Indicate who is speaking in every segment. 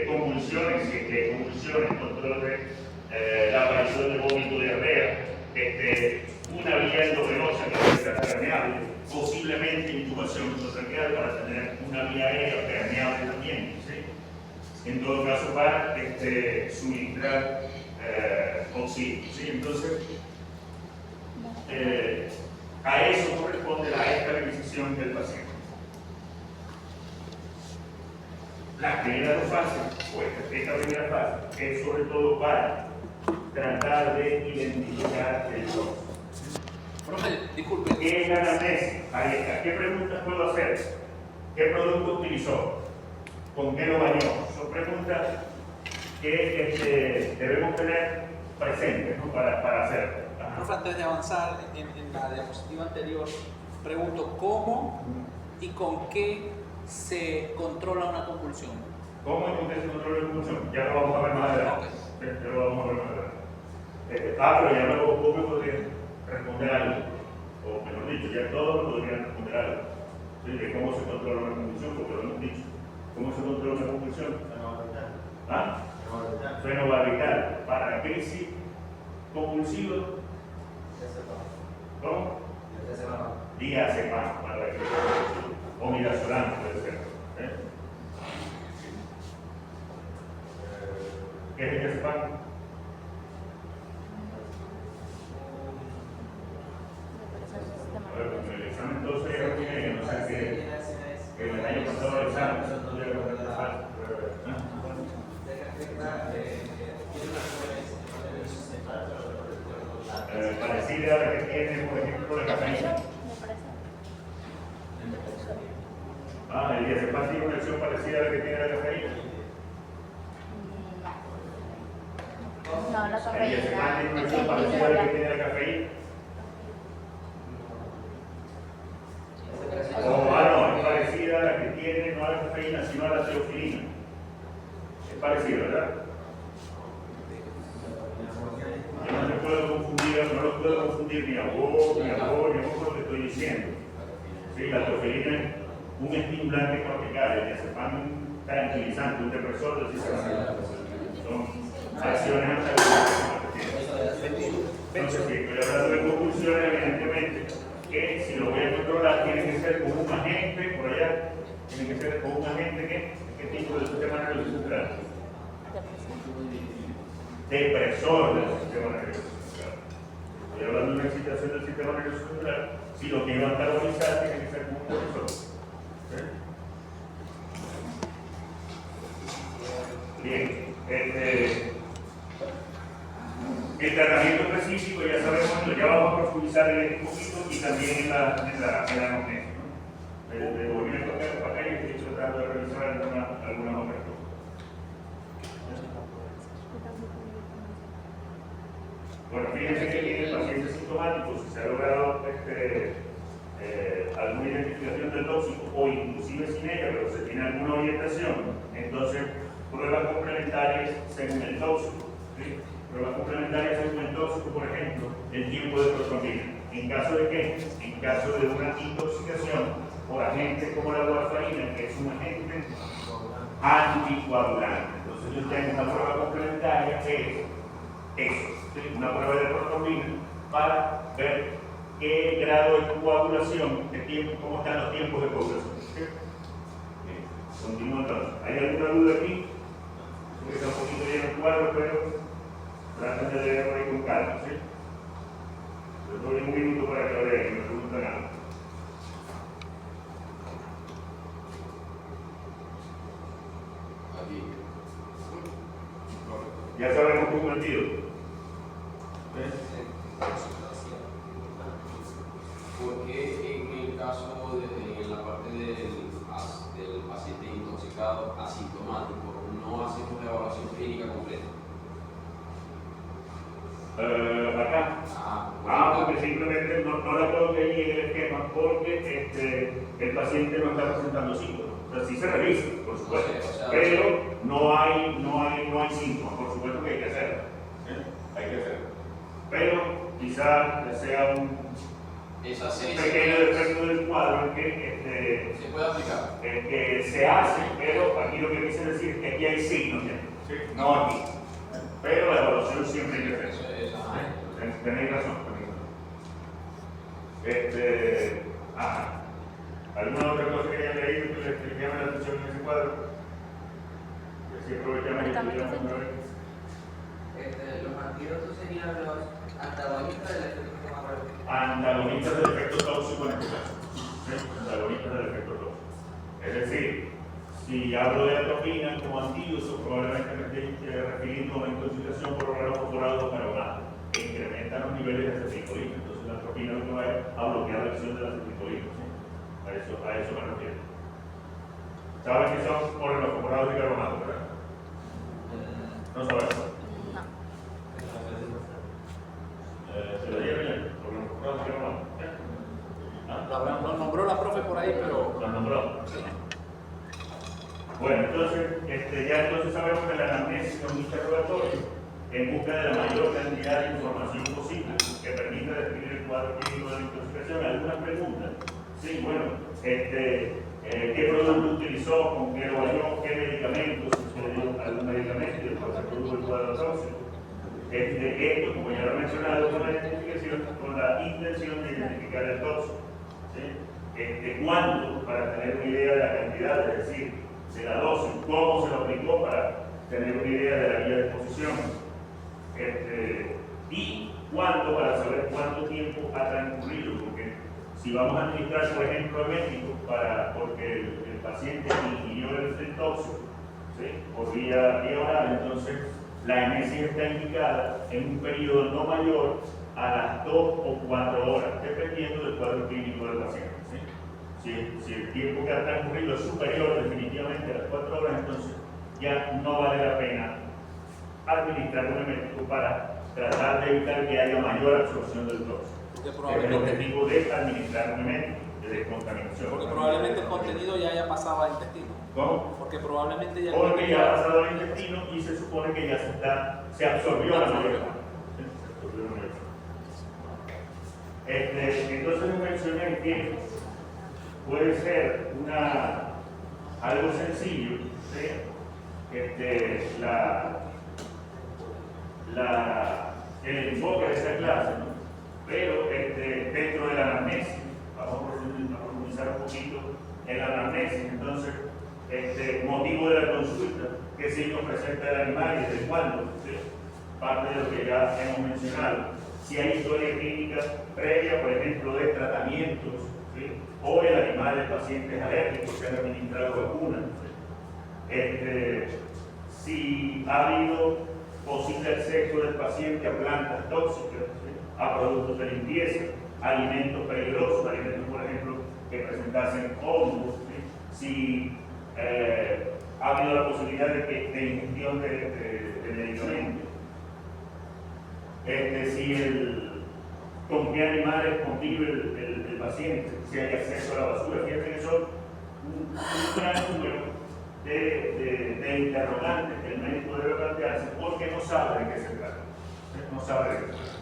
Speaker 1: convulsiones, si es que hay convulsiones, control de la aparición de vómito, diarrea, una vía endovenosa que debe estar permeable, posiblemente intubación endotraqueal para tener una vía aérea permeable también, ¿sí? En todo caso para suministrar oxígeno, ¿sí? Entonces a eso corresponde la estabilización del paciente. La primera fase, pues esta primera fase, es sobre todo para tratar de identificar el tóxico.
Speaker 2: Profe, disculpe.
Speaker 1: ¿Qué es la anamnesis? Ahí está. ¿Qué preguntas puedo hacer? ¿Qué producto utilizó? ¿Con qué lo bañó? Son preguntas que debemos tener presentes, ¿no? para hacerlo.
Speaker 2: Profe, antes de avanzar en la diapositiva anterior, pregunto ¿cómo y con qué se controla una convulsión?
Speaker 1: ¿Cómo y con qué se controla la convulsión? Ya lo vamos a ver más adelante.
Speaker 2: Okay.
Speaker 1: Ya lo vamos a ver más adelante. Pero ya luego vos me podrías responder algo. O mejor dicho, ya todos me podrían responder algo. ¿Sí? De cómo se controla una convulsión, porque lo hemos dicho. ¿Cómo se controla una convulsión? ¿Ah? Fenobarbital. Para crisis convulsiva. ¿Cómo? Diazepam para la crisis convulsiva. O midazolam puede ser. ¿Qué es el diazepam? El examen 12 ya lo tiene, no sé que el año pasado el examen, eso no debe haber falta. Parecida a la que tiene, por ejemplo, la cafeína. El diazepam tiene una acción parecida a la que tiene la cafeína.
Speaker 3: No, la cafeína.
Speaker 1: El diazepam tiene una acción parecida a la que tiene la cafeína. No, es parecida a la que tiene no a la cafeína, sino a la teofilina. Es parecida, ¿verdad? Yo no los puedo confundir ni a vos, ni con lo que estoy diciendo. Sí, la teofilina es un estimulante cortical, el diazepam un tranquilizante, un depresor del sistema nervioso. Son acciones antagónicas. Entonces, si estoy hablando de convulsiones, evidentemente, que si lo voy a controlar, tiene que ser con un agente, por allá, tiene que ser con un agente ¿qué tipo de sistema nervioso central? Depresor del sistema nervioso central. Estoy hablando de una excitación del sistema nervioso central, si lo quiero antagonizar, tiene que ser con un depresor. Bien, el tratamiento específico ya sabemos, ya vamos a profundizar en este poquito y también en la anamnesis, ¿no? De volver para acá y estoy tratando de revisar algunas otras cosas. Bueno, fíjense que tiene pacientes sintomáticos, si se ha logrado alguna identificación del tóxico o inclusive sin ella, pero se tiene alguna orientación, entonces pruebas complementarias según el tóxico. ¿Sí? Pruebas complementarias según el tóxico, por ejemplo, el tiempo de protrombina. ¿En caso de qué? En caso de una intoxicación por agentes como la warfarina, que es un agente anticoagulante. Entonces yo tengo una prueba complementaria que es eso, ¿sí? Una prueba de protrombina para ver qué grado de coagulación, de tiempo, cómo están los tiempos de coagulación. ¿Sí? Continúo entonces. ¿Hay alguna duda aquí? Está un poquito lleno el cuadro, pero traten de leerlo ahí con calma, ¿sí? Les doy un minuto para que lo lean y me preguntan algo. Ya sabemos cómo el tío.
Speaker 4: Porque en el caso en la parte del paciente intoxicado asintomático no hacemos la evaluación clínica completa?
Speaker 1: Acá. Porque simplemente no la coloqué allí en el esquema porque el paciente no está presentando síntomas. O sea, sí se revisa, por supuesto, pero no hay síntomas, por supuesto que hay que hacerlo. Hay que hacerlo. Pero quizás sea un
Speaker 4: Esas
Speaker 1: Un
Speaker 4: 6
Speaker 1: pequeño defecto del cuadro es que,
Speaker 4: se puede aplicar.
Speaker 1: que se hace, pero aquí lo que quise decir es que aquí hay signos, ¿ya? ¿Sí? No aquí. Pero la evaluación siempre hay que hacer.
Speaker 4: Eso es, ajá.
Speaker 1: Tenéis razón. Ajá. ¿Alguna otra cosa que hayan leído que les llame la atención en ese cuadro? Que si aprovechamos y estudiamos otra vez.
Speaker 5: Los antídotos serían los antagonistas del efecto farmacológico.
Speaker 1: Antagonistas del efecto tóxico en este caso. ¿Sí? Antagonistas del efecto tóxico. Es decir, si hablo de atropina como antídoto, probablemente me esté refiriendo a una intoxicación por órgano fosforados o carbonato, que incrementan los niveles de acetilcolina. Entonces la atropina lo que va a bloquear la acción de la acetilcolina. ¿Sí? A eso me refiero. ¿Saben qué son órganos fosforados y carbonato, verdad? No sabemos.
Speaker 3: No.
Speaker 1: Se lo dieron ya, órganos fosforados y carbonato. ¿Ah?
Speaker 2: Lo nombró la profe por ahí, pero...
Speaker 1: Lo nombró. Bueno, entonces, ya entonces sabemos que la anamnesis es un interrogatorio en busca de la mayor cantidad de información posible que permita describir el cuadro clínico de la intoxicación. ¿Algunas preguntas? Sí, bueno, ¿qué producto utilizó? ¿Con qué lo halló? ¿Qué medicamentos? ¿Se le dio algún medicamento y después se produjo el cuadro tóxico? Esto, como ya lo he mencionado, con la identificación, con la intención de identificar el tóxico. ¿Sí? ¿Cuánto? Para tener una idea de la cantidad, es decir, de la dosis, cómo se lo aplicó para tener una idea de la vía de exposición, y cuánto para saber cuánto tiempo ha transcurrido, porque si vamos a administrar, por ejemplo, eméticos porque el paciente ingirió el tóxico, ¿sí? Por vía oral, entonces la emesis está indicada en un periodo no mayor a las 2 o 4 horas, dependiendo del cuadro clínico del paciente. ¿Sí? Si el tiempo que ha transcurrido es superior definitivamente a las 4 horas, entonces ya no vale la pena administrar un emético para tratar de evitar que haya mayor absorción del tóxico.
Speaker 2: Porque
Speaker 1: Es el
Speaker 2: probablemente,
Speaker 1: objetivo de administrar un emético de descontaminación.
Speaker 2: porque probablemente el contenido ya haya pasado al intestino.
Speaker 1: ¿Cómo?
Speaker 2: Porque probablemente ya el
Speaker 1: Porque
Speaker 2: contenido-
Speaker 1: ya ha pasado al intestino y se supone que ya se absorbió la mayor parte. ¿Sí? Se absorbió la mayor parte. Entonces mencioné que puede ser algo sencillo, ¿sí? El enfoque de esta clase, ¿no? Pero dentro de la anamnesis, vamos a profundizar un poquito en la anamnesis. Entonces, motivo de la consulta, qué signos presenta el animal y desde cuándo, ¿sí? Parte de lo que ya hemos mencionado. Si hay historia clínica previa, por ejemplo, de tratamientos, ¿sí? O el animal de pacientes alérgicos que han administrado vacunas, ¿sí? Si ha habido posible acceso del paciente a plantas tóxicas, ¿sí? A productos de limpieza, alimentos peligrosos, alimentos, por ejemplo, que presentasen hongos, ¿sí? Si ha habido la posibilidad de ingestión de medicamentos, con qué animales convive el paciente, si hay acceso a la basura. Fíjense que son un gran número de interrogantes que el médico debe plantearse porque no sabe de qué se trata. No sabe de qué se trata.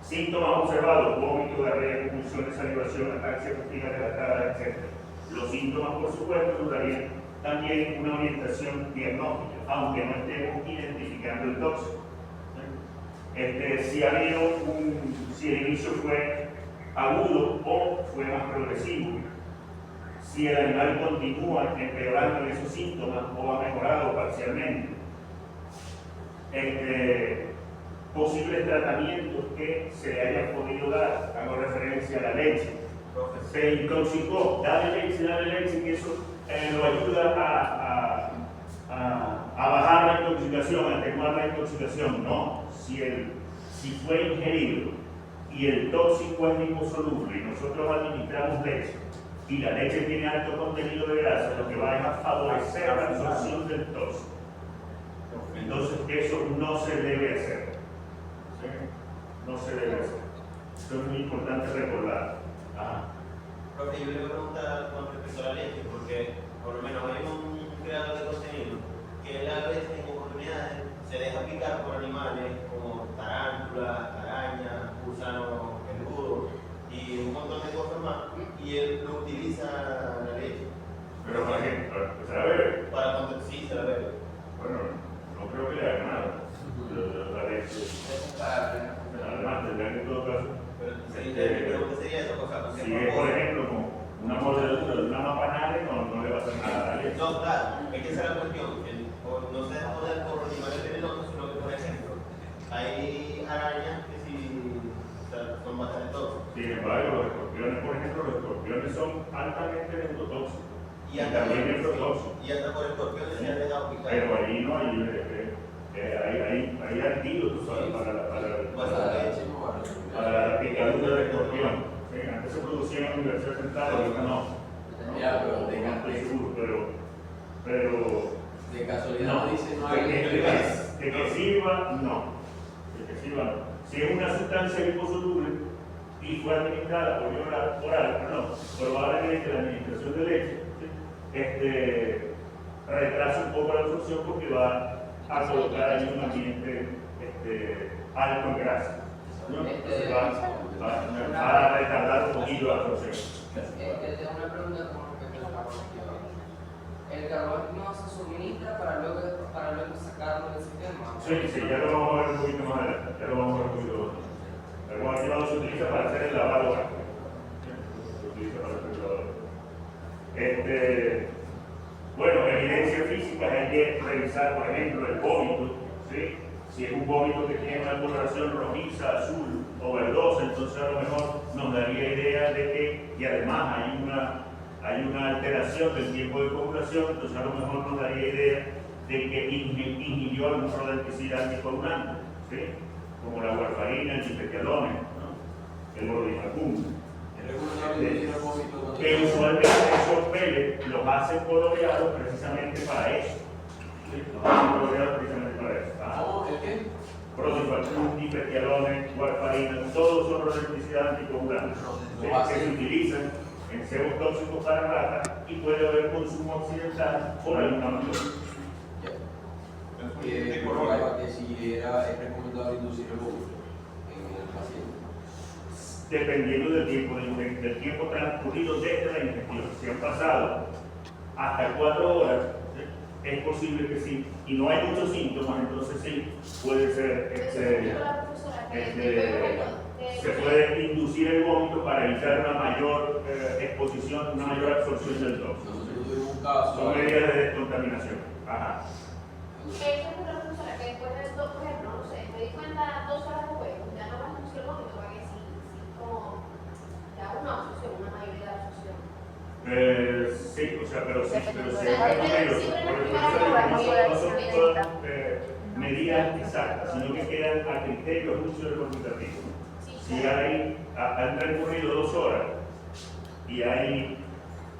Speaker 1: Síntomas observados: vómito, diarrea, convulsiones, salivación, ataxia, fatiga relatada, etc. Los síntomas, por supuesto, nos darían también una orientación diagnóstica, aunque no estemos identificando el tóxico. Si el inicio fue agudo o fue más progresivo, si el animal continúa empeorando en esos síntomas o ha mejorado parcialmente, posibles tratamientos que se le hayan podido dar. Hago referencia a la leche. Se intoxicó, dale leche, que eso lo ayuda a bajar la intoxicación, a atenuar la intoxicación. No, si fue ingerido y el tóxico es liposoluble y nosotros administramos leche y la leche tiene alto contenido de grasa, lo que va es a favorecer la absorción del tóxico. Entonces eso no se debe hacer. ¿Sí? No se debe hacer. Esto es muy importante recordar.
Speaker 6: Profe, yo le voy a preguntar con respecto a la leche, porque por lo menos hay un creador de contenido que él a veces en oportunidades se deja picar por animales como tarántulas, arañas, gusanos peludos, y y un montón de cosas más, y él lo utiliza la leche.
Speaker 1: Pero para qué, ¿se la bebe?
Speaker 6: Sí, se la bebe.
Speaker 1: Bueno, no creo que le haga nada. La leche. Además, tendría que en todo caso.
Speaker 6: Pero mi pregunta sería esa cosa. Porque
Speaker 1: Si es, por ejemplo, con una mordedura de una mapanare, no le va a hacer nada a la leche.
Speaker 6: no, claro, es que esa es la cuestión. No se deja poner por animales venenosos, sino que, por ejemplo, hay arañas que sí son bastante tóxicas.
Speaker 1: Sin embargo, los escorpiones, por ejemplo, los escorpiones son altamente neurotóxicos.
Speaker 6: Y hasta
Speaker 1: también neurotóxicos.
Speaker 6: Y hasta por escorpiones se han dejado picar.
Speaker 1: Pero ahí no hay antídotos para la picadura de escorpión. Sí, antes se producía en la Universidad Central, ahorita no.
Speaker 4: Ya, pero
Speaker 1: No estoy seguro, pero
Speaker 4: de casualidad
Speaker 1: no.
Speaker 4: no dice no
Speaker 1: De
Speaker 4: hay
Speaker 1: que sirva, no. De que sirva, no. Si es una sustancia liposoluble y fue administrada por vía oral, no. Probablemente la administración de leche retrasa un poco la absorción porque va a colocar ahí un ambiente alto en grasa. ¿No? Entonces va a retardar un poquito la absorción.
Speaker 5: Tengo una pregunta con respecto al carbón. ¿El carbón no se suministra para luego sacarlo del sistema?
Speaker 1: Sí, ya lo vamos a ver un poquito más adelante. Ya lo vamos a ver un poquito más. El carbón activado se utiliza para hacer el lavado gástrico. Se utiliza para hacer el lavado gástrico. Bueno, evidencia física hay que revisar, por ejemplo, el vómito. ¿Sí? Si es un vómito que tiene una coloración rojiza, azul o verdosa, entonces a lo mejor nos daría idea de que, y además hay una alteración del tiempo de coagulación, entonces a lo mejor nos daría idea de que inhibió algún rodenticidas anticoagulante, ¿sí? Como la warfarina, el difetialone, ¿no? El brodimacum. Que usualmente esos pellets los hacen coloreados precisamente para eso. ¿Sí? Los hacen coloreados precisamente para eso.
Speaker 4: ¿Cómo? ¿El qué?
Speaker 1: Brodimacum, difetialone, warfarina, todos son rodenticidas anticoagulantes. ¿Sí? Que se utilizan en cebos tóxicos para ratas y puede haber consumo occidental por alguna razón.
Speaker 4: Que si es recomendable inducir el vómito en el paciente.
Speaker 1: Dependiendo del tiempo transcurrido desde la ingestión. Si han pasado hasta 4 horas, ¿sí? Es posible que sí. Y no hay muchos síntomas, entonces sí, puede ser, se puede inducir el vómito para evitar una mayor exposición, una mayor absorción del tóxico.
Speaker 4: Nosotros tuvimos un caso.
Speaker 1: Son medidas de descontaminación. Ajá.
Speaker 3: Esa es una profesora que después de dos, por ejemplo, no sé, me di cuenta 2 horas después, ya no más mucho el vómito, para que sí, como ya una absorción, una mayoría de absorción.
Speaker 1: Sí, o sea, pero sí,
Speaker 3: Dependiendo
Speaker 1: pero sí,
Speaker 3: de la
Speaker 1: no son todas medidas exactas, sino que quedan a criterio del uso del consultativo. Si han recurrido 2 horas y hay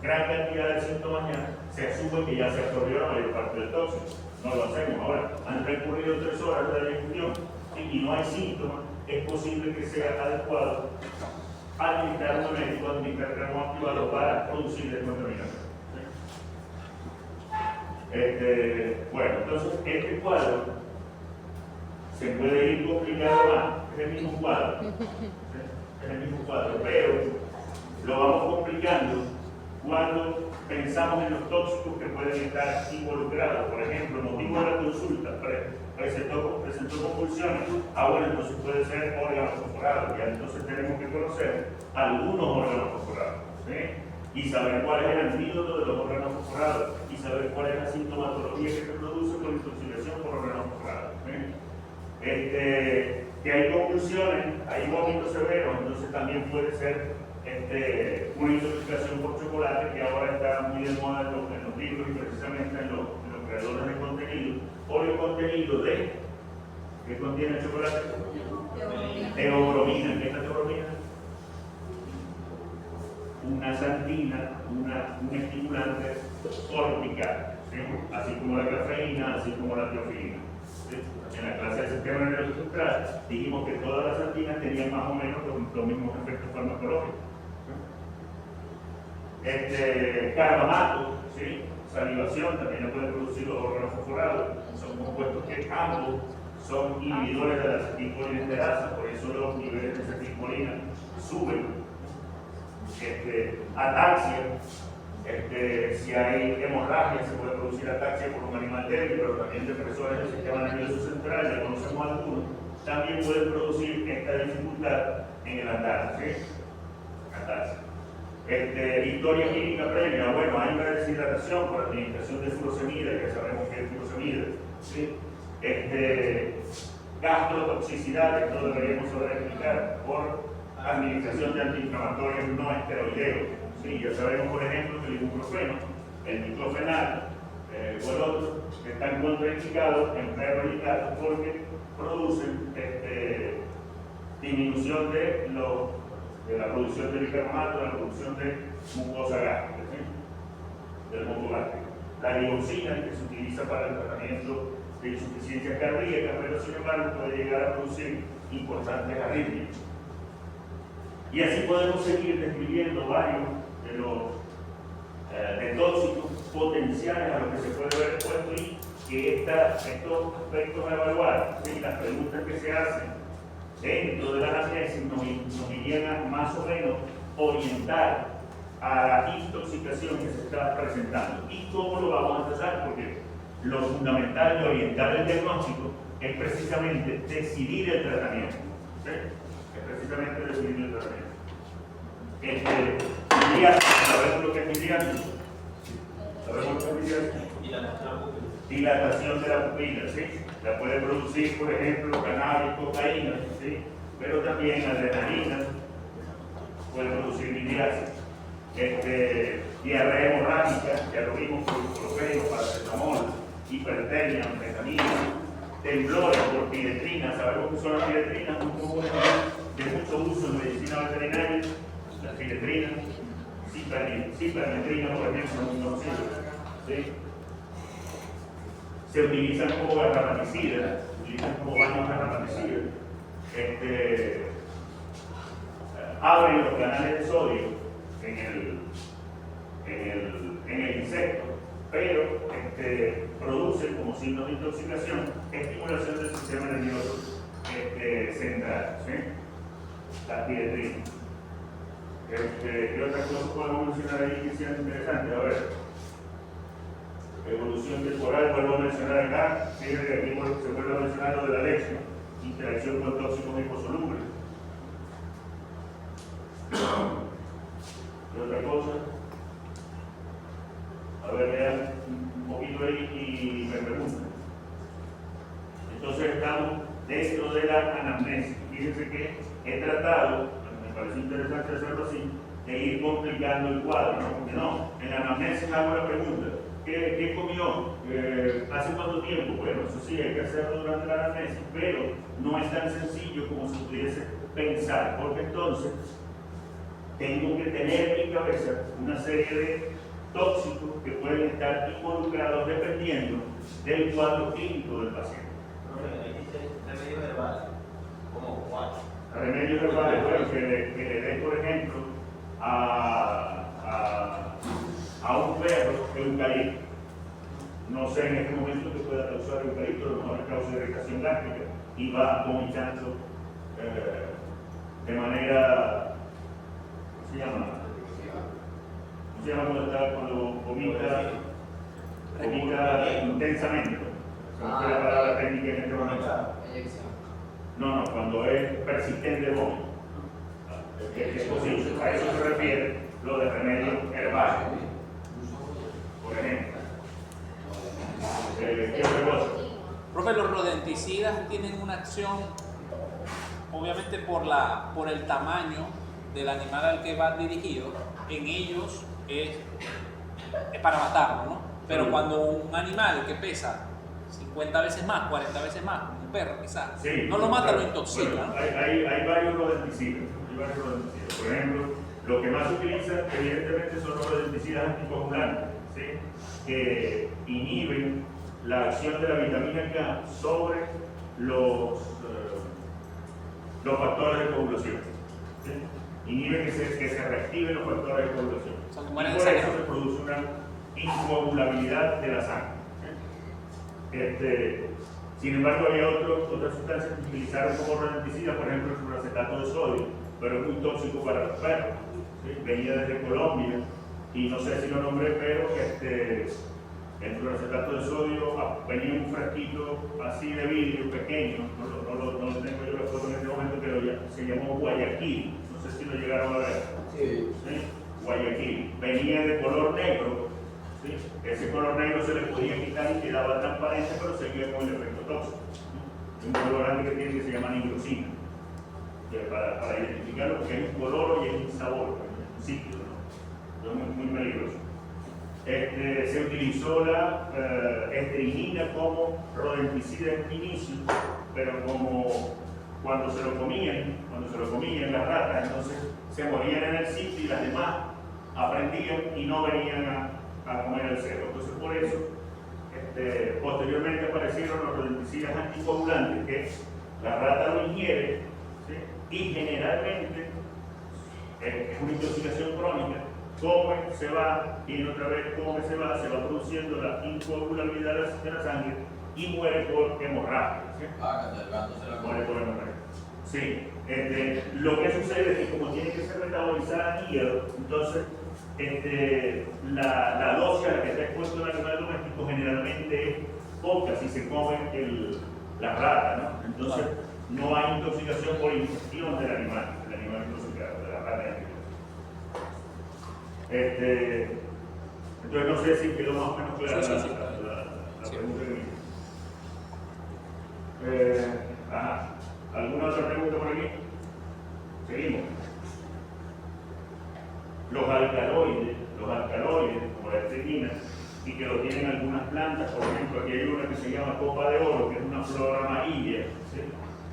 Speaker 1: gran cantidad de síntomas ya, se asume que ya se absorbió la mayor parte del tóxico. No lo hacemos ahora. Han recurrido 3 horas de la digestión y no hay síntomas, es posible que sea adecuado administrar un médico, administrar carbón activado para producir descontaminación. Bueno, entonces este cuadro se puede ir complicando más, es el mismo cuadro, ¿sí? Es el mismo cuadro, pero lo vamos complicando cuando pensamos en los tóxicos que pueden estar involucrados. Por ejemplo, motivo de la consulta, presentó convulsiones. Bueno, entonces puede ser órgano fosforado. Ya entonces tenemos que conocer algunos órganos fosforados, ¿sí? Y saber cuál es el antídoto de los órganos fosforados y saber cuál es la sintomatología que se produce por intoxicación por órganos fosforados, ¿sí? Que hay convulsiones, hay vómitos severos, entonces también puede ser una intoxicación por chocolate, que ahora está muy de moda en los libros y precisamente en los creadores de contenido, por el contenido ¿qué contiene el chocolate? Teobromina. ¿Qué es la teobromina? Una xantina, un estimulante cortical, ¿sí? Así como la cafeína, así como la teofilina. ¿Sí? En la clase del sistema nervioso central dijimos que todas las xantinas tenían más o menos los mismos efectos farmacológicos. Carbamato, ¿sí? Salivación, también lo pueden producir los órganos fosforados. Son compuestos que ambos son inhibidores de la acetilcolina esterasa, por eso los niveles de acetilcolina suben Ataxia, si hay hemorragia, se puede producir ataxia por un animal débil, pero también depresores del sistema nervioso central, ya conocemos algunos, también pueden producir esta dificultad en el andar. ¿Sí? Ataxia. Historia clínica previa, bueno, hay una deshidratación por administración de furosemida, que sabemos que es furosemida. ¿Sí? Gastrotoxicidad, esto lo deberíamos saber explicar, por administración de antiinflamatorios no esteroideos. Sí, ya sabemos, por ejemplo, que el ibuprofeno, el diclofenac o el otro están contraindicados en perros y gatos porque producen disminución de la producción de bicarbonato, de la producción de mucosa gástrica, ¿sí? Del moco gástrico. La dioxina, que se utiliza para el tratamiento de insuficiencia cardíaca, pero sin embargo puede llegar a producir importantes arritmias. Y así podemos seguir describiendo varios de los tóxicos potenciales a los que se puede ver expuesto y que estos aspectos a evaluar, ¿sí? Las preguntas que se hacen dentro de la anamnesis nos irían a más o menos orientar a la intoxicación que se está presentando. ¿Y cómo lo vamos a tratar? Porque lo fundamental de orientar el diagnóstico es precisamente decidir el tratamiento. ¿Sí? Es precisamente decidir el tratamiento. ¿Sabemos lo que es miliático? ¿Sabemos lo que es miliático? Dilatación de la pupila, ¿sí? La puede producir, por ejemplo, cannabis, cocaína, ¿sí? Pero también adrenalina puede producir miliático. Diarrea hemorrágica, ya lo vimos por ibuprofeno, paracetamol, hipertermia, anfetamina, temblores por piretrina. Sabemos que son las piretrinas muy comunes de mucho uso en medicina veterinaria. La piretrina, cipermetrina, por ejemplo, muy conocido. ¿Sí? Se utilizan como garramaticidas, baños garramaticidas. Abren los canales de sodio en el insecto, pero producen como signos de intoxicación estimulación del sistema nervioso central, ¿sí? Las piretrinas. ¿Qué otras cosas podemos mencionar ahí que sean interesantes? A ver, evolución temporal, vuelvo a mencionar acá, fíjense que aquí se vuelve a mencionar lo de la leche, interacción con tóxicos liposolubles. ¿Qué otra cosa? A ver, vean un poquito ahí y me preguntan. Entonces estamos dentro de la anamnesis. Fíjense que he tratado, me parece interesante hacerlo así, de ir complicando el cuadro, ¿no? Porque no, en la anamnesis hago la pregunta, ¿qué comió? ¿Hace cuánto tiempo? Bueno, eso sí, hay que hacerlo durante la anamnesis, pero no es tan sencillo como se pudiese pensar, porque entonces tengo que tener en mi cabeza una serie de tóxicos que pueden estar involucrados dependiendo del cuadro clínico del paciente.
Speaker 6: Ahí dice remedios verbales, como cuál.
Speaker 1: Remedios verbales, bueno, que le dé, por ejemplo, a un perro eucalipto. No sé en este momento que pueda causar eucalipto, a lo mejor causa irritación gástrica y va vomitando de manera, ¿cómo se llama? ¿Cómo se llama cuando vomita intensamente? Se me fue la palabra técnica en este momento. No, cuando es persistente el vómito. Es posible. A eso se refiere lo de remedio herbal. Por ejemplo. ¿Qué otra cosa?
Speaker 2: Profe, los rodenticidas tienen una acción, obviamente por el tamaño del animal al que van dirigidos, en ellos es para matarlo, ¿no? Pero cuando un animal que pesa 50 veces más, 40 veces más, como un perro quizás,
Speaker 1: Sí,
Speaker 2: no lo mata,
Speaker 1: claro.
Speaker 2: lo intoxica,
Speaker 1: Bueno,
Speaker 2: ¿no?
Speaker 1: hay varios rodenticidas. Por ejemplo, lo que más se utiliza evidentemente son los rodenticidas anticoagulantes, ¿sí? Que inhiben la acción de la vitamina K sobre los factores de coagulación. ¿Sí? Inhiben que se reactiven los factores de coagulación.
Speaker 2: Son
Speaker 1: Y
Speaker 2: como
Speaker 1: por
Speaker 2: en el
Speaker 1: eso
Speaker 2: sangre.
Speaker 1: se produce una incoagulabilidad de la sangre. ¿Sí? Sin embargo, había otras sustancias que se utilizaron como rodenticidas, por ejemplo el fluoracetato de sodio, pero es muy tóxico para los perros. ¿Sí? ¿sí? Venía desde Colombia y no sé si lo nombré, pero el cloracetato de sodio venía en un frasquito así de vidrio pequeño, no tengo yo la foto en este momento, pero se llamó Guayaquil, no sé si lo llegaron a ver.
Speaker 4: Sí.
Speaker 1: ¿Sí? Guayaquil, venía de color negro, ¿sí? Ese color negro se le podía quitar y quedaba transparente, pero seguía con el efecto tóxico. ¿Sí? Un colorante que tiene que se llama nitrosina, para identificarlo, porque es un color y es un sabor, es un ciclo, ¿no? Es muy peligroso. Se utilizó la estrigina como rodenticida en inicio, pero como cuando se lo comían las ratas, entonces se morían en el sitio y las demás aprendían y no venían a comer el cerdo. Entonces por eso posteriormente aparecieron los rodenticidas anticoagulantes, que la rata lo ingiere, ¿sí? Y generalmente es una intoxicación crónica. Come, se va, viene otra vez, come, se va produciendo la incoagulabilidad de la sangre y muere por hemorragia. ¿Sí?
Speaker 4: El gato se la
Speaker 1: Muere
Speaker 4: come.
Speaker 1: por hemorragia. Sí, lo que sucede es que como tiene que ser metabolizada en hígado, entonces la dosis a la que está expuesto el animal doméstico generalmente es poca si se come la rata, ¿no? Entonces no hay intoxicación por ingestión del animal intoxicado, de la rata de entonces no sé si quedó más o menos clara
Speaker 2: Sí.
Speaker 1: la pregunta que me hizo. ¿Alguna otra pregunta por aquí? Seguimos. Los alcaloides, como la estrigina, y que lo tienen algunas plantas, por ejemplo, aquí hay una que se llama copa de oro, que es una flor amarilla, ¿sí?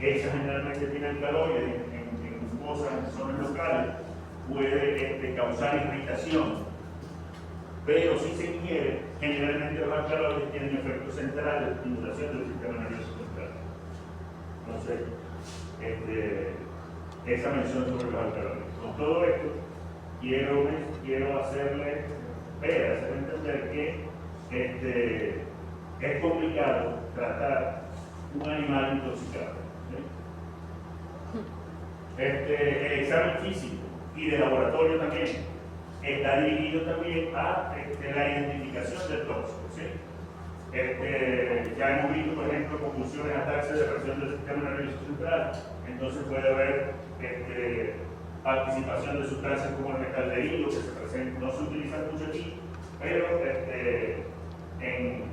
Speaker 1: Esa generalmente tiene alcaloides en mucosas, en zonas locales, puede causar irritación, pero si se ingiere, generalmente los alcaloides tienen efecto central de estimulación del sistema nervioso central. Entonces, esa mención sobre los alcaloides. Con todo esto, quiero hacerle entender que es complicado tratar un animal intoxicado. ¿Sí? El examen físico y de laboratorio también está dirigido también a la identificación del tóxico. ¿Sí? Ya hemos visto, por ejemplo, convulsiones, ataques de presión del sistema nervioso central, entonces puede haber participación de sustancias como el metal de hilo, que se presenta, no se utilizan mucho aquí, pero en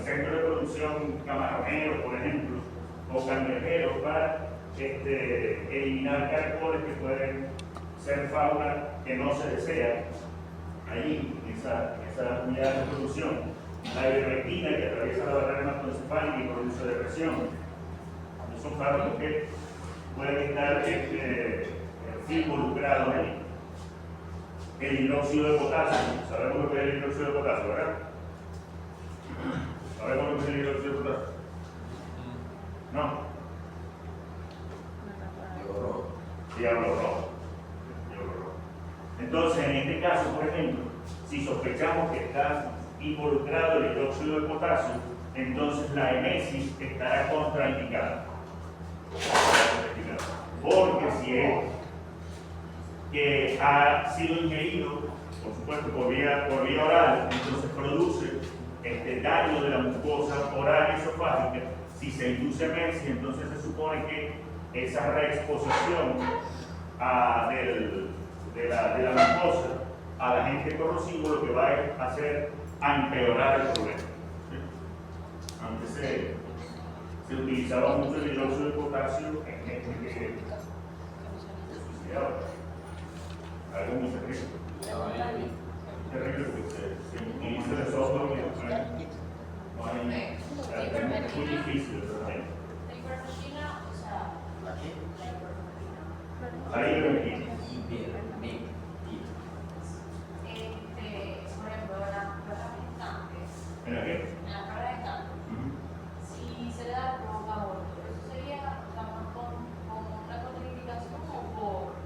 Speaker 1: centros de producción camaroneros, por ejemplo, o cangrejeros, para eliminar caracoles que pueden ser fauna que no se desea allí, en esa unidad de producción. La ivermectina, que atraviesa la barrera hematoencefálica y produce depresión. Son fármacos que pueden estar involucrados ahí. El hidróxido de potasio, sabemos lo que es el hidróxido de potasio, ¿verdad? ¿Sabemos lo que es el hidróxido de potasio? No. Diablo rojo. Entonces, en este caso, por ejemplo, si sospechamos que está involucrado el hidróxido de potasio, entonces la emesis estará contraindicada. Porque si es que ha sido ingerido, por supuesto, por vía oral, entonces produce daño de la mucosa oral y esofágica. Si se induce emesis, entonces se supone que esa reexposición de la mucosa al agente corrosivo lo que va a hacer a empeorar el problema. ¿Sí? Antes se utilizaba mucho el hidróxido de potasio en gente que se suicidaba. Algo muy terrible. Terrible porque se utiliza de software y después no hay. Es muy difícil realmente.
Speaker 3: La ivermectina, o sea,
Speaker 1: La ivermectina.
Speaker 3: por ejemplo, en las pruebas gestantes,
Speaker 1: ¿En la qué?
Speaker 3: en las pruebas gestantes, si se le da provoca aborto, ¿eso sería como una contraindicación o por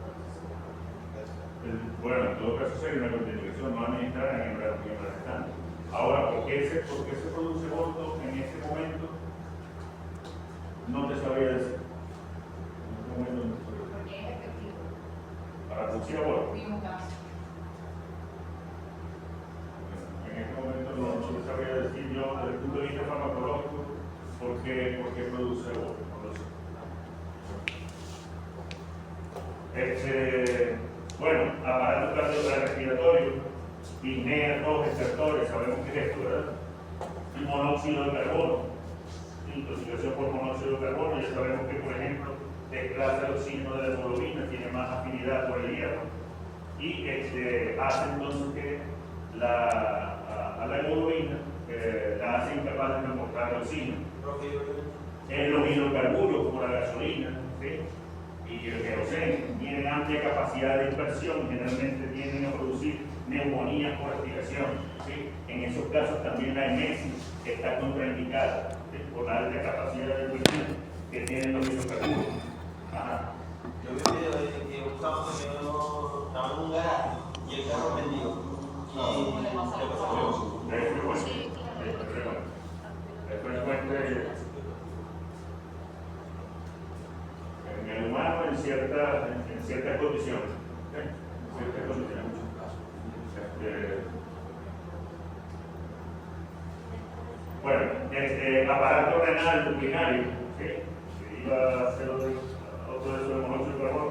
Speaker 1: Bueno, en todo caso sería una contraindicación no administrar en hembra gestante. Ahora, ¿por qué se produce aborto en este momento? No te sabría decir. En este momento no te sabría decir.
Speaker 3: porque es efectivo?
Speaker 1: desde el punto de vista farmacológico, ¿por qué produce ópio? Bueno, aparato cardiorrespiratorio, disnea, tos, estertores, sabemos que es esto, ¿verdad? El monóxido de carbono, intoxicación por monóxido de carbono, ya sabemos que, por ejemplo, desplaza el oxígeno de la hemoglobina, tiene más afinidad por el hierro y hace entonces que a la hemoglobina la hace incapaz de transportar el oxígeno. Los hidrocarburos como la gasolina, ¿sí? Y el queroseno tienen amplia capacidad de dispersión, generalmente tienden a producir neumonías por respiración, ¿sí? En esos casos también la emesis está contraindicada, ¿sí? Por la alta capacidad de dispersión que tienen los hidrocarburos. Ajá.
Speaker 6: Yo vi un video que un sábado que no estaba en un garaje y el carro vendido. Y le pasó algo.
Speaker 1: Es frecuente en el humano en ciertas condiciones. Bueno, aparato renal urinario, ¿sí? Que iba a hacer otro de esos de monóxido de carbono,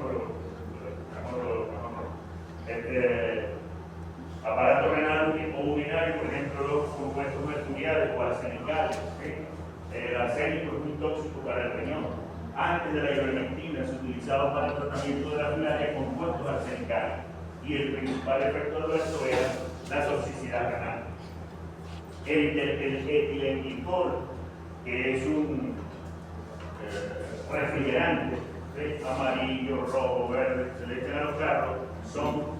Speaker 1: pero aparato renal o urinario, por ejemplo, los compuestos mercuriales o arsenicales, ¿sí? El arsénico es muy tóxico para el riñón. Antes de la ivermectina se utilizaba para el tratamiento de la filaria compuestos arsenicales y el principal efecto adverso era la toxicidad renal. El etilenglicol, que es un refrigerante, ¿sí? Amarillo, rojo, verde, se le echan a los carros, son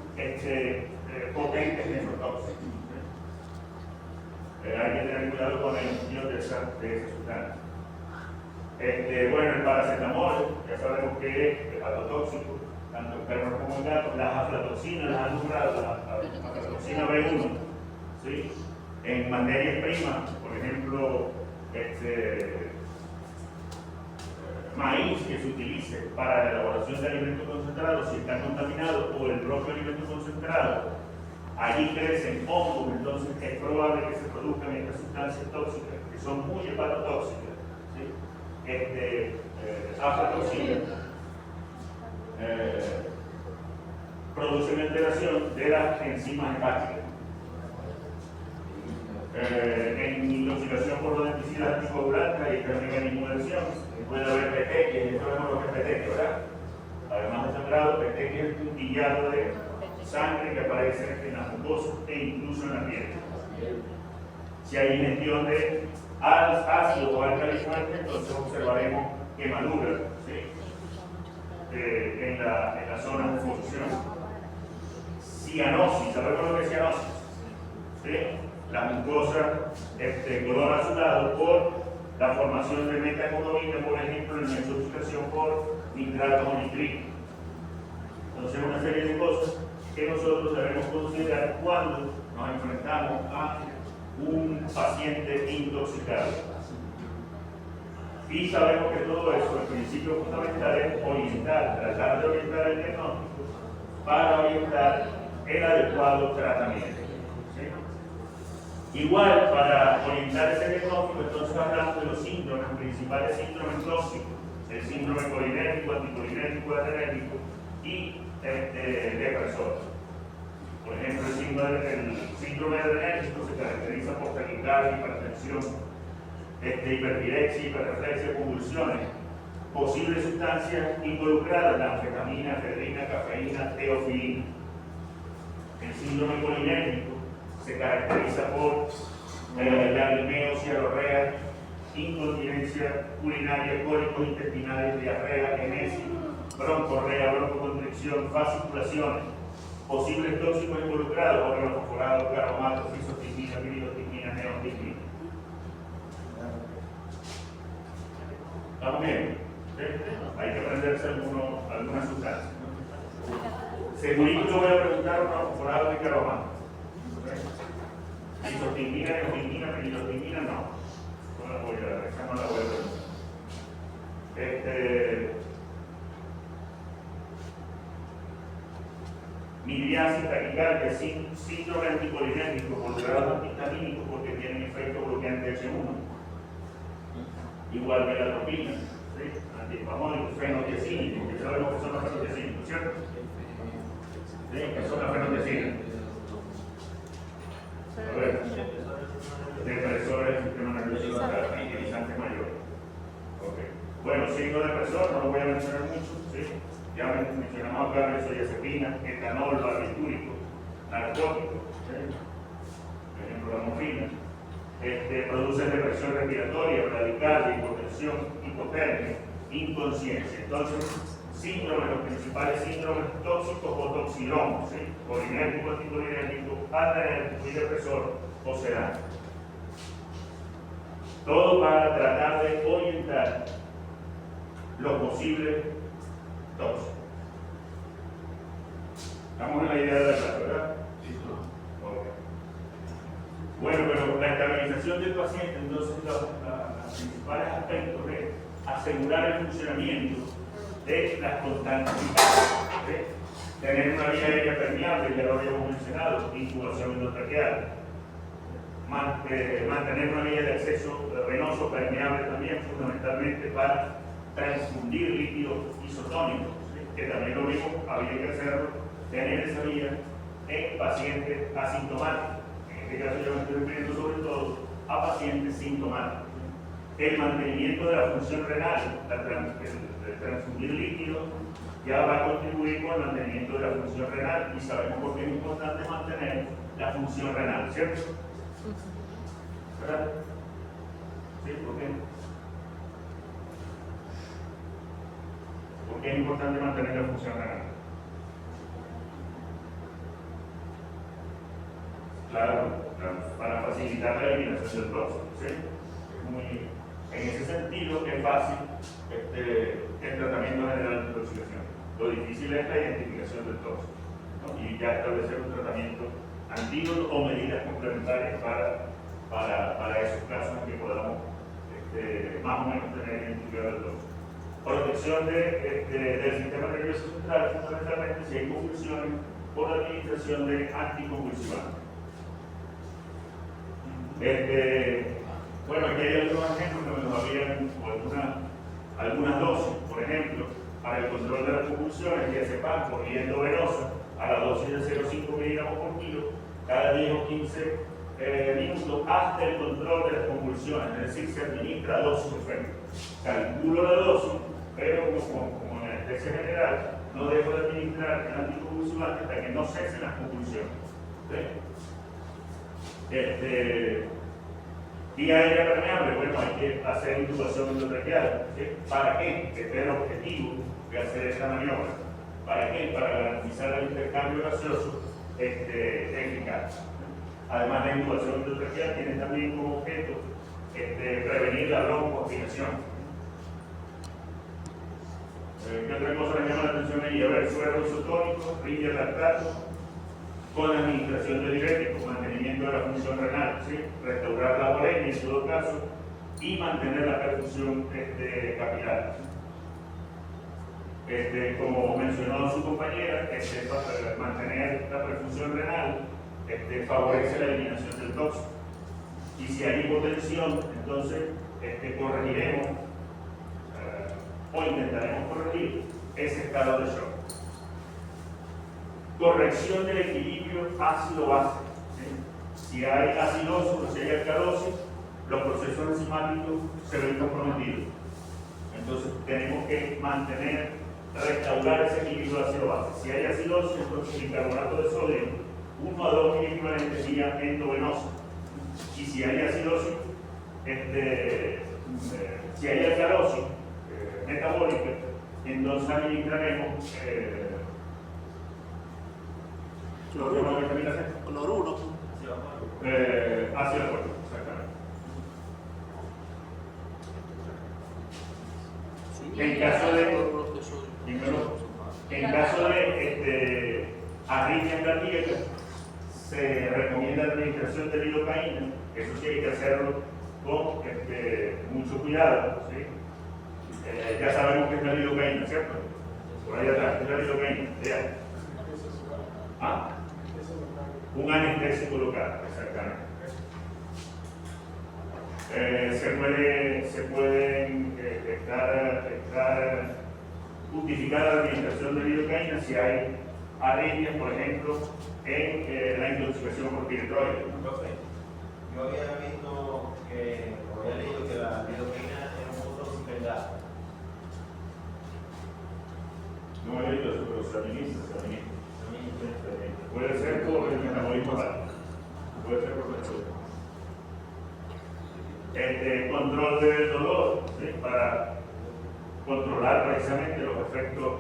Speaker 1: potentes nefrotóxicos. Hay que tener cuidado con la emisión de esa sustancia. Bueno, el paracetamol, ya sabemos que es hepatotóxico, tanto en perros como en gatos. Las aflatoxinas, las han nombrado, la aflatoxina B1, ¿sí? En materias primas, por ejemplo, maíz que se utilice para la elaboración de alimentos concentrados, si está contaminado, o el propio alimento concentrado, allí crecen hongos, entonces es probable que se produzcan estas sustancias tóxicas, que son muy hepatotóxicas, ¿sí? Aflatoxina producen alteración de las enzimas hepáticas. En intoxicación por rodenticidas anticoagulantes hay este mecanismo de acción. Puede haber petequias, esto vemos lo que es petequia, ¿verdad? Además de sangrado, petequia es un puntillado de sangre que aparece en las mucosas e incluso en la piel. Si hay ingestión de ácido o alcalifuerte, entonces observaremos quemaduras, ¿sí? En la zona de función. Cianosis, ¿sabemos lo que es cianosis? ¿Sí? La mucosa color azulado por la formación de metahemoglobina, por ejemplo, en la intoxicación por nitrato o nitrito. Entonces, una serie de cosas que nosotros debemos considerar cuando nos enfrentamos a un paciente intoxicado. Y sabemos que todo eso, el principio fundamental es orientar, tratar de orientar el diagnóstico para orientar el adecuado tratamiento. ¿Sí? Igual, para orientar ese diagnóstico, entonces hablamos de los síndromes, principales síndromes tóxicos, el síndrome colinérgico, anticolinérgico, adrenérgico y depresor. Por ejemplo, el síndrome adrenérgico se caracteriza por taquicardia, hipertensión, hiperpirexia, hiperreflexia, convulsiones, posibles sustancias involucradas, la anfetamina, efedrina, cafeína, teofilina. El síndrome colinérgico se caracteriza por lagrimeo, cialorrea, incontinencia urinaria, cólicos intestinales, diarrea, emesis, broncorrea, broncoconstricción, fasciculaciones, posibles tóxicos involucrados, órganos fosforados, carbomatos, isostigmina, piridostigmina, neostigmina. ¿Estamos bien? ¿Sí? Hay que aprenderse algunas sustancias. Segurito voy a preguntar órganos fosforados y carbomatos. Isostigmina, neostigmina, piridostigmina, no. No la voy a preguntar. Midriasis, taquicardia, síndrome anticolinérgico por grados antihistamínicos porque tienen efecto bloqueante del clasificación 1. Igual que la atropina, ¿sí? Antipamónicos, fenotiazínicos, que sabemos que son los fenotiazínicos, ¿cierto? ¿Sí? Que son las fenotiacinas. A ver, depresores del sistema nervioso central, tranquilizantes mayores. Okay. Bueno, signos depresor, no lo voy a mencionar mucho, ¿sí? Ya mencionamos acá benzodiazepina, etanol, barbitúrico, narcótico, ¿sí? Por ejemplo, la morfina. Produce depresión respiratoria, bradicardia, hipotensión, hipotermia, inconsciencia. Entonces, síndromes, los principales síndromes tóxicos o toxilomos, ¿sí? Colinérgico, anticolinérgico, adrenérgico y depresor o sedante. Todo para tratar de orientar los posibles tóxicos. Estamos en la idea de la clase, ¿verdad? Sí. Okay. Bueno, pero la estabilización del paciente, entonces, los principales aspectos es asegurar el funcionamiento de las constantes vitales, ¿sí? Tener una vía aérea permeable, ya lo habíamos mencionado, incubación endotraqueal. Mantener una vía de acceso venoso permeable también, fundamentalmente para transfundir líquidos isotónicos, ¿sí? Que también lo vimos, había que hacerlo, tener esa vía en pacientes asintomáticos. En este caso yo me estoy refiriendo sobre todo a pacientes sintomáticos. El mantenimiento de la función renal, el transfundir líquidos, ya va a contribuir con el mantenimiento de la función renal y sabemos por qué es importante mantener la función renal, ¿cierto? ¿Verdad? ¿Sí? ¿Por qué? ¿Por qué es importante mantener la función renal? Claro, para facilitar la eliminación del tóxico, ¿sí? En ese sentido es fácil el tratamiento general de intoxicación. Lo difícil es la identificación del tóxico, ¿no? Y ya establecer un tratamiento antídoto o medidas complementarias para esos casos en que podamos más o menos tener identificado el tóxico. Protección del sistema nervioso central, fundamentalmente si hay convulsiones por la administración de anticonvulsivantes. Bueno, aquí hay algunos ejemplos que nos habían, o algunas dosis, por ejemplo, para el control de las convulsiones, diazepam por vía endovenosa a la dosis de 0,5 miligramos por kilo, cada 10 o 15 minutos hasta el control de las convulsiones, es decir, se administra a dosis efecto. Calculo la dosis, pero como en anestesia general, no dejo de administrar el anticonvulsivante hasta que no cesen las convulsiones. ¿Sí? Vía aérea permeable, bueno, hay que hacer intubación endotraqueal. ¿Sí? ¿Para qué? Este es el objetivo de hacer esta maniobra. ¿Para qué? Para garantizar el intercambio gaseoso eficaz. Además, la intubación endotraqueal tiene también como objeto prevenir la broncoaspiración. ¿Qué otra cosa me llama la atención ahí? A ver, suero isotónico, ringer lactato, con la administración de diuréticos, mantenimiento de la función renal, ¿sí? Restaurar la uremia en todo caso y mantener la perfusión capilar. Como mencionó su compañera, mantener la perfusión renal favorece la eliminación del tóxico. Y si hay hipotensión, entonces corregiremos o intentaremos corregir ese estado de shock. Corrección del equilibrio ácido-base. ¿Sí? Si hay acidosis o si hay alcalosis, los procesos enzimáticos se ven comprometidos. Entonces tenemos que restaurar ese equilibrio ácido-base. Si hay acidosis, entonces el bicarbonato de sodio 1 a 2 miligramos vía endovenosa. Y si hay acidosis, si hay alcalosis metabólica, entonces administraremos cloruro. Ácido fuerte, exactamente. En caso de arritmias cardíacas, se recomienda la administración de lidocaína. Eso sí hay que hacerlo con mucho cuidado, ¿sí? Ya sabemos que es la lidocaína, ¿cierto? Por ahí atrás, es la lidocaína. ¿Ah? Un anestésico local, exactamente. Se pueden justificar la administración de lidocaína si hay arritmias, por ejemplo, en la intoxicación por piretroide.
Speaker 6: Profe, yo había visto que, o había leído que la lidocaína era un poco tóxica.
Speaker 1: No he leído eso, pero se administra. Puede ser por el metabolismo rápido. Puede ser por el control del dolor, ¿sí? Para controlar precisamente los efectos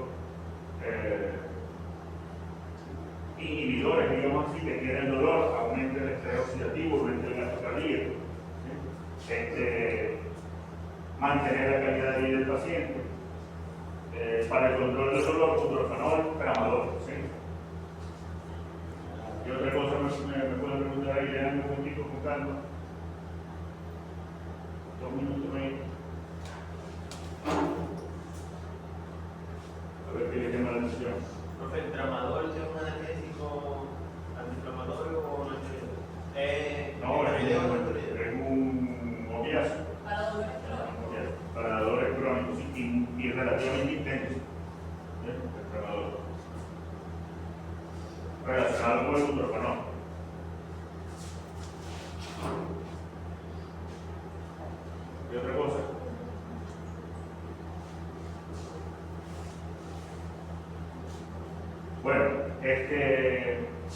Speaker 1: inhibidores, digamos así, que tiene el dolor, aumenta el estrés oxidativo, aumenta el gasto cardíaco, ¿sí? Mantener la calidad de vida del paciente. Para el control del dolor, butorfanol, tramadol, ¿sí? ¿Qué otra cosa me pueden preguntar ahí? Le dan un momentito con calma. 2 minutos ahí. A ver qué le llama la atención.
Speaker 6: Profe, ¿el tramadol es un analgésico antiinflamatorio o no es?
Speaker 1: No, es un opiáceo. Para dolores crónicos y relativamente intensos. El tramadol. Relacionado con el butorfanol. ¿Y otra cosa? Bueno,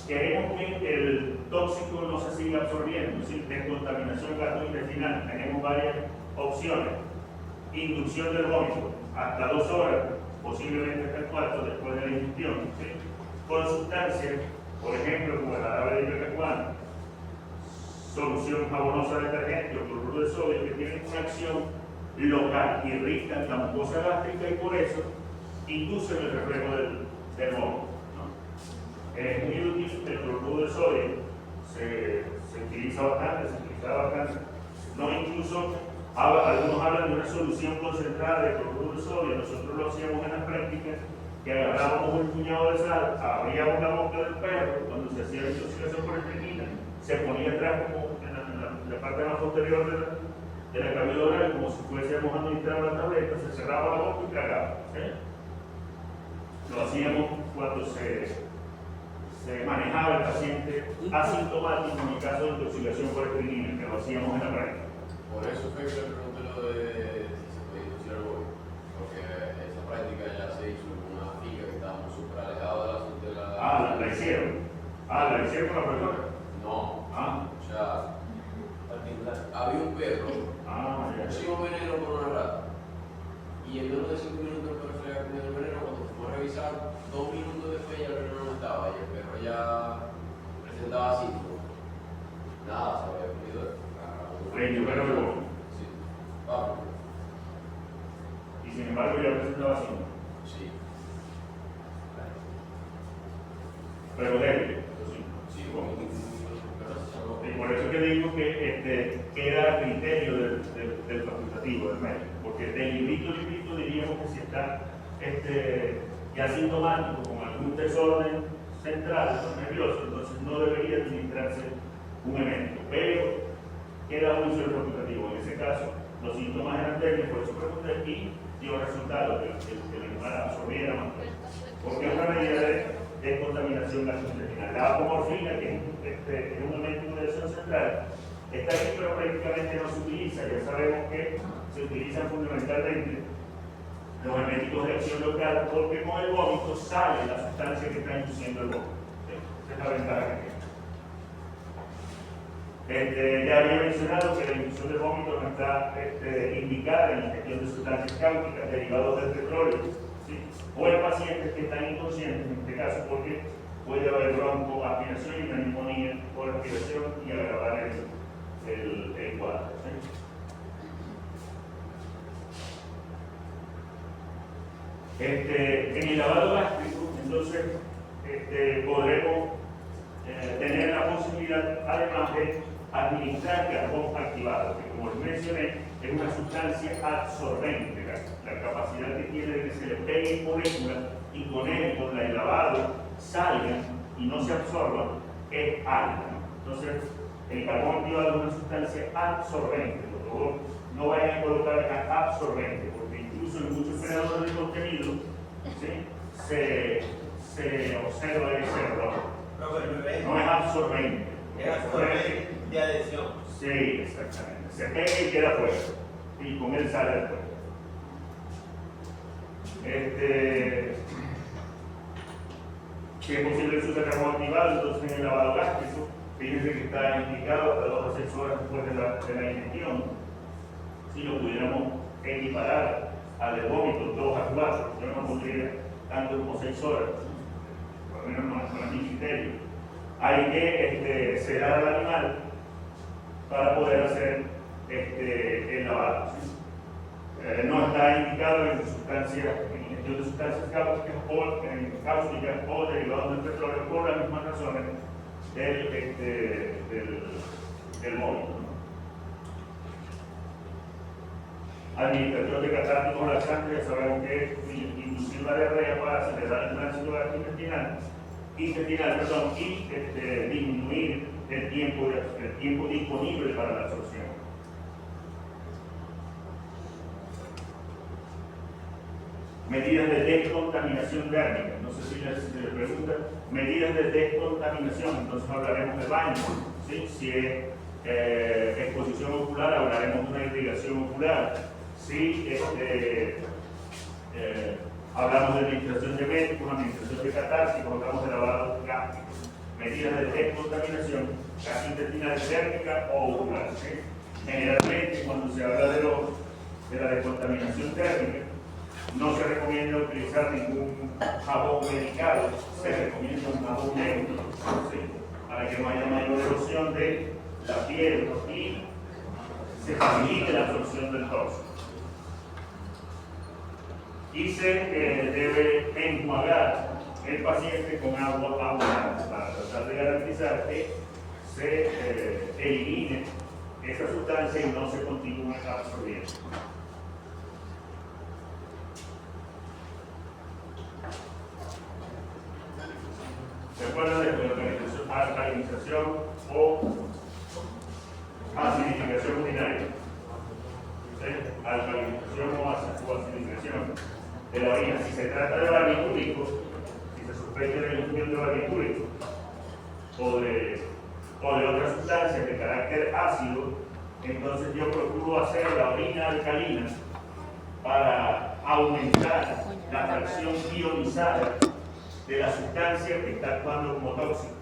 Speaker 1: queremos que el tóxico no se siga absorbiendo, es decir, descontaminación gastrointestinal. Tenemos varias opciones. Inducción del vómito, hasta 2 horas, posiblemente hasta 4 después de la ingestión, ¿sí? Con sustancias, por ejemplo, como el jarabe de ipecacuana, solución jabonosa detergente o cloruro de sodio, que tienen una acción local, irritan la mucosa gástrica y por eso inducen el reflejo del vómito, ¿no? Es muy útil el cloruro de sodio, se utiliza bastante, se utilizaba bastante, no incluso. Algunos hablan de una solución concentrada de cloruro de sodio. Nosotros lo hacíamos en las prácticas, que agarrábamos un puñado de sal, abríamos la boca del perro, cuando se hacía la intoxicación por estricnina, se ponía atrás como en la parte más posterior de la cavidad oral, como si fuésemos administrando la tableta, se cerraba la boca y tragaba, ¿sí? Lo hacíamos cuando se manejaba el paciente asintomático en el caso de intoxicación por estricnina, que lo hacíamos en la práctica.
Speaker 4: Por eso fue que le pregunté lo de si se podía inducir el vómito, porque esa práctica ya se hizo en una finca que estábamos súper alejados de la...
Speaker 1: La hicieron. La hicieron con la persona.
Speaker 4: No. O sea,
Speaker 6: Particular.
Speaker 4: había un perro,
Speaker 1: Ya.
Speaker 4: pusimos veneno por una rata, y en menos de 5 minutos el perro se había comido el veneno. Cuando fuimos a revisar, 2 minutos después ya el veneno no estaba, y el perro ya presentaba síntomas. Nada, se había comido eso. Sí.
Speaker 1: Y sin embargo ya presentaba síntomas.
Speaker 4: Sí.
Speaker 1: Pero débil, eso sí.
Speaker 4: Sí,
Speaker 1: Y por eso que digo que queda a criterio del facultativo, del médico. Porque del librito diríamos que si está ya sintomático con algún desorden central nervioso, entonces no debería administrarse un elemento. Pero queda un solo facultativo. En ese caso, los síntomas eran débiles, por eso pregunté y dio resultado que el animal absorbiera más. Porque es una medida de descontaminación gastrointestinal. La apomorfina, que es un elemento de acción central, está aquí, pero prácticamente no se utiliza. Ya sabemos que se utilizan fundamentalmente los eméticos de acción local, porque con el vómito sale la sustancia que está induciendo el vómito. Esa es la ventaja que tiene. Ya había mencionado que la inducción del vómito no está indicada en la ingestión de sustancias cáusticas derivadas del petróleo, ¿sí? O en pacientes que están inconscientes, en este caso, porque puede haber broncoaspiración y una neumonía por aspiración y agravar el cuadro, ¿sí? En el lavado gástrico, entonces, podremos tener la posibilidad, además de administrar carbón activado, que como les mencioné, es una sustancia absorbente. La capacidad que tiene de que se le pegue en molécula y con él, con el lavado, salga y no se absorba, es alta, ¿no? Entonces, el carbón activado es una sustancia sustancia absorbente. Por favor, no vayan a colocar acá absorbente, porque incluso en muchos generadores de contenido, ¿sí?, se observa ese error. No es absorbente.
Speaker 6: Es absorbente de adhesión.
Speaker 1: Sí, exactamente. Se pega y queda fuera. Y con él sale después. Si es posible que se termo activado, entonces en el lavado gástrico, fíjense que está indicado hasta 2 a 6 horas después de la ingestión. Si lo pudiéramos equiparar al del vómito 2 a 4, yo no pondría tanto como 6 horas, por lo menos no es mi criterio. Hay que sedar al animal para poder hacer el lavado. ¿Sí? No está indicado en ingestión de sustancias cáusticas o derivados del petróleo por las mismas razones del vómito, ¿no? Administración de catárticos laxantes, ya sabemos que es inducir la diarrea para acelerar el tránsito intestinal y disminuir el tiempo disponible para la absorción. Medidas de descontaminación térmica. No sé si les preguntan. Medidas de descontaminación. Entonces hablaremos de baño. ¿Sí? Si es exposición ocular, hablaremos de una irrigación ocular. Si hablamos de administración de médicos, administración de catárticos, hablamos de lavado gástrico. Medidas de descontaminación gastrointestinal térmica o ocular. ¿Sí? Generalmente, cuando se habla de la descontaminación térmica, no se recomienda utilizar ningún jabón medicado, se recomienda un jabón neutro, ¿sí?, para que no haya mayor erosión de la piel y se facilite la absorción del tóxico. Y se debe enjuagar el paciente con agua abundante para tratar de garantizar que se elimine esa sustancia y no se continúe absorbiendo. ¿Se acuerdan de la alcalinización o acidificación urinaria? ¿Sí? Alcalinización o acidificación de la orina. Si se trata de barbitúricos, si se sospecha de ingestión de barbitúricos o de otras sustancias de carácter ácido, entonces yo procuro hacer la orina alcalina para aumentar la fracción ionizada de la sustancia que está actuando como tóxico.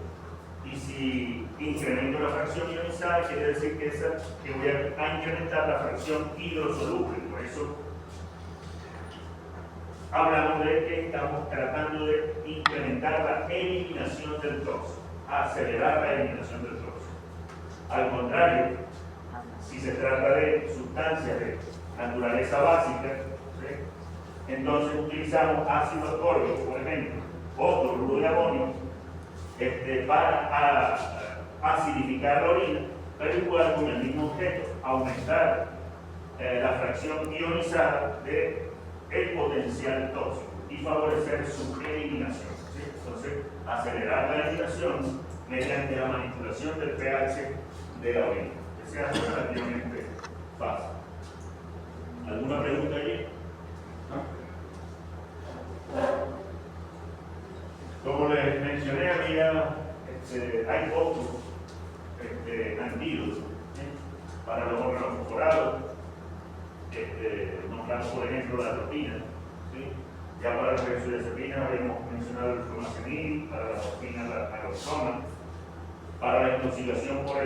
Speaker 1: Y si incremento la fracción ionizada, quiere decir que voy a incrementar la fracción hidrosoluble. Por eso hablamos de que estamos tratando de incrementar la eliminación del tóxico, acelerar la eliminación del tóxico. Al contrario, si se trata de sustancias de naturaleza básica, ¿sí?, entonces utilizamos ácido ascórbico, por ejemplo, o cloruro de amonio, para acidificar la orina, pero igual con el mismo objeto, aumentar la fracción ionizada del potencial tóxico y favorecer su eliminación. ¿Sí? Entonces, acelerar la eliminación mediante la manipulación del pH de la orina, que sea relativamente fácil. ¿Alguna pregunta allí? ¿No? Como les mencioné, hay pocos antídotos, ¿sí?, para los órganos mejorados. Nombramos, por ejemplo, la atropina. ¿Sí? Ya para la benzodiazepina habíamos mencionado el flumazenil, para la morfina, la naloxona, para la intoxicación por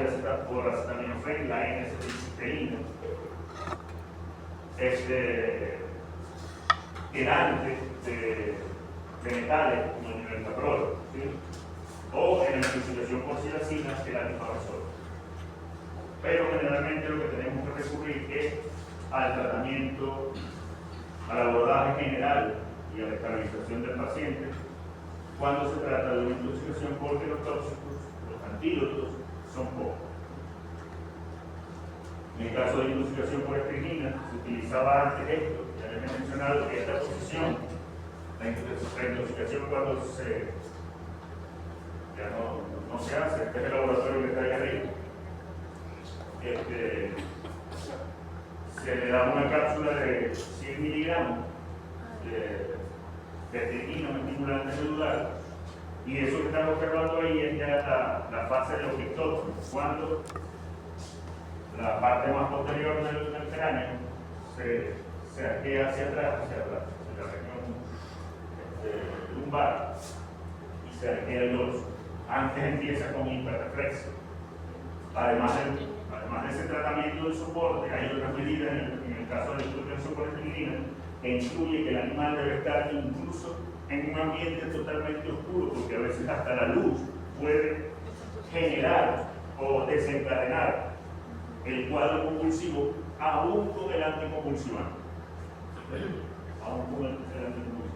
Speaker 1: acetaminofén, la N-acetilcisteína. Quelantes de metales, como el nivelcaprol, ¿sí?, o en la intoxicación por psilocina, el antifazol. Pero generalmente lo que tenemos que recurrir es al tratamiento, al abordaje general y a la estabilización del paciente cuando se trata de una intoxicación, porque los tóxicos, los antídotos, son pocos. En el caso de intoxicación por estricnina, se utilizaba antes esto. Ya les he mencionado que esta posición, la intoxicación cuando ya no se hace, este es el laboratorio que está ahí arriba. se le da una cápsula de 100 miligramos de tequila, un estimulante celular, y eso que estamos observando ahí es ya la fase de los pictótonos, cuando la parte más posterior del cráneo se arquea hacia atrás, en la región lumbar, y se arquea el dorso. Antes empieza con hiperreflexo. Además de ese tratamiento de soporte, hay otras medidas en el caso de la hipertensión por esterilina que incluye que el animal debe estar incluso en un ambiente totalmente oscuro, porque a veces hasta la luz puede generar o desencadenar el cuadro convulsivo aún con el anticonvulsivante. Aún con el anticonvulsivante.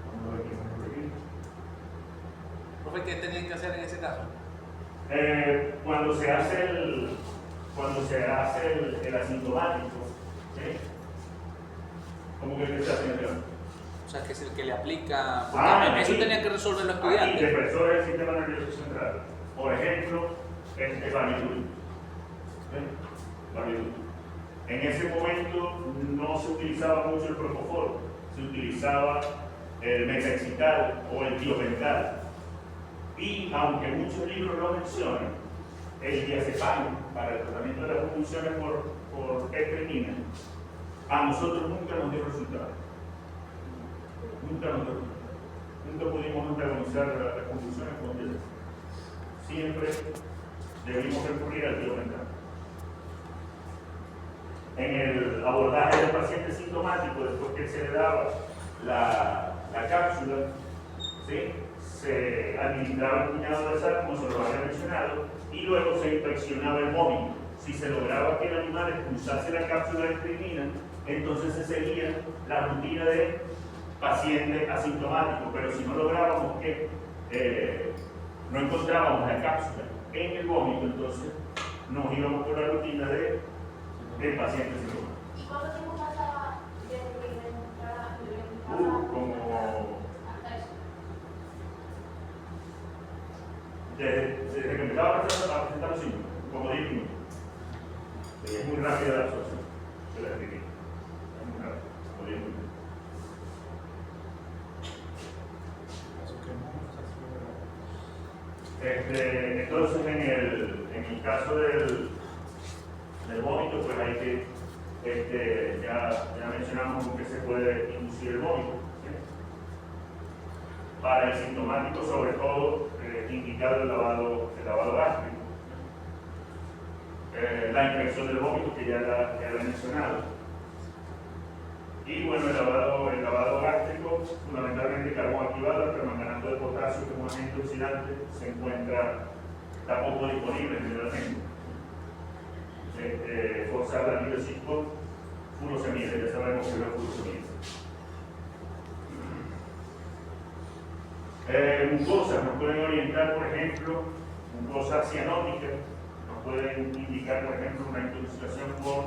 Speaker 1: Vamos a ver qué más por aquí.
Speaker 2: Profe, ¿qué tenían que hacer en ese caso?
Speaker 1: Cuando se hace el asintomático, ¿sí? ¿Cómo que se hace?
Speaker 2: O sea, que es el que le aplica. Porque eso tenía que resolver los estudiantes.
Speaker 1: Depresores del sistema nervioso central. Por ejemplo, Validur. Validur. En ese momento no se utilizaba mucho el propofol, se utilizaba el metaxital o el tiopental. Y aunque muchos libros lo mencionan, el diazepam para el tratamiento de las convulsiones por estreñina, a nosotros nunca nos dio resultado. Nunca pudimos antagonizar las convulsiones con diazepam. Siempre debimos recurrir al tiopental. En el abordaje del paciente sintomático, después que se le daba la cápsula, ¿sí?, se administraba un puñado de sal, como se lo había mencionado, y luego se inspeccionaba el vómito. Si se lograba que el animal expulsase la cápsula de estreñina, entonces se seguía la rutina de paciente asintomático, pero si no lográbamos que no encontrábamos la cápsula en el vómito, entonces nos íbamos por la rutina del paciente asintomático.
Speaker 3: ¿Y cuánto tiempo pasaba desde que
Speaker 1: Como
Speaker 3: hasta eso?
Speaker 1: desde que empezaba a presentar los síntomas, como 10 minutos. Es muy rápida la absorción de la esterilina. Es muy rápida, como 10 minutos. Entonces, en el caso del vómito, pues hay que, ya mencionamos con que se puede inducir el vómito. ¿Sí? Para el sintomático, sobre todo, indicado el lavado gástrico. La infección del vómito, que ya la he mencionado. Y bueno, el lavado gástrico, fundamentalmente carbón activado, el permanganato de potasio como agente oxidante, está poco disponible generalmente. Forzar la hidrosis con furosemida, ya sabemos que es la furosemida. Mucosas nos pueden orientar, por ejemplo, mucosas cianóticas, nos pueden indicar, por ejemplo, una intoxicación por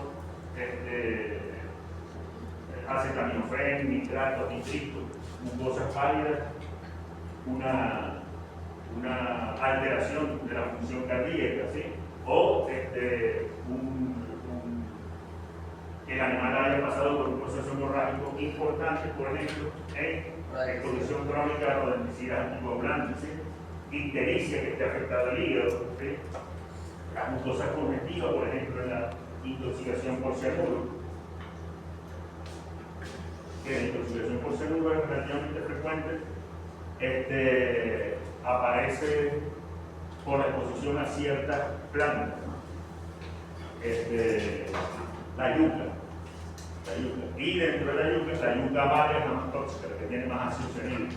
Speaker 1: acetaminofén, nitrato, nitrito, mucosas pálidas, una alteración de la función cardíaca, ¿sí? O que el animal haya pasado por un proceso hemorrágico importante, por ejemplo, en exposición crónica a rodenticidas anticoagulantes, ¿sí? Ictericia que esté afectado el hígado, ¿sí? Las mucosas congestivas, por ejemplo, en la intoxicación por cianuro. Que la intoxicación por cianuro es relativamente frecuente, aparece por la exposición a ciertas plantas, la yuca, y dentro de la yuca varia es la más tóxica, la que tiene más ácido cianhídrico,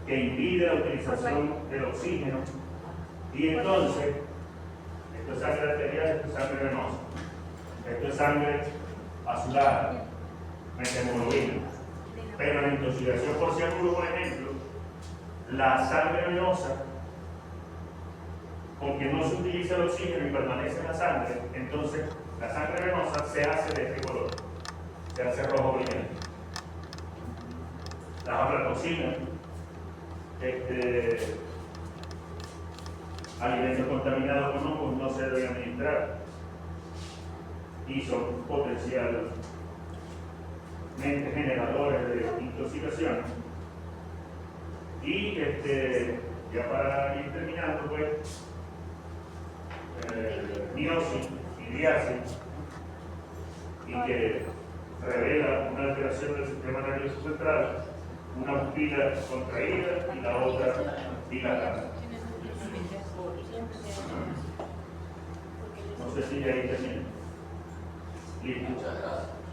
Speaker 1: que impide la utilización del oxígeno, y entonces, esto es sangre arterial, esto es sangre venosa, esto es sangre azulada, methemoglobina. Pero en la intoxicación por cianuro, por ejemplo, la sangre venosa, porque no se utiliza el oxígeno y permanece en la sangre, entonces la sangre venosa se hace de este color, se hace rojo brillante. Las aflatoxinas, alimentos contaminados con hongos no se deben administrar y son potencialmente generadores de intoxicación. Y ya para ir terminando, pues, miosis y diasis, y que revela una alteración del sistema nervioso central, una pupila contraída y la otra dilatada. No sé si ahí termina. Listo.
Speaker 4: Muchas gracias.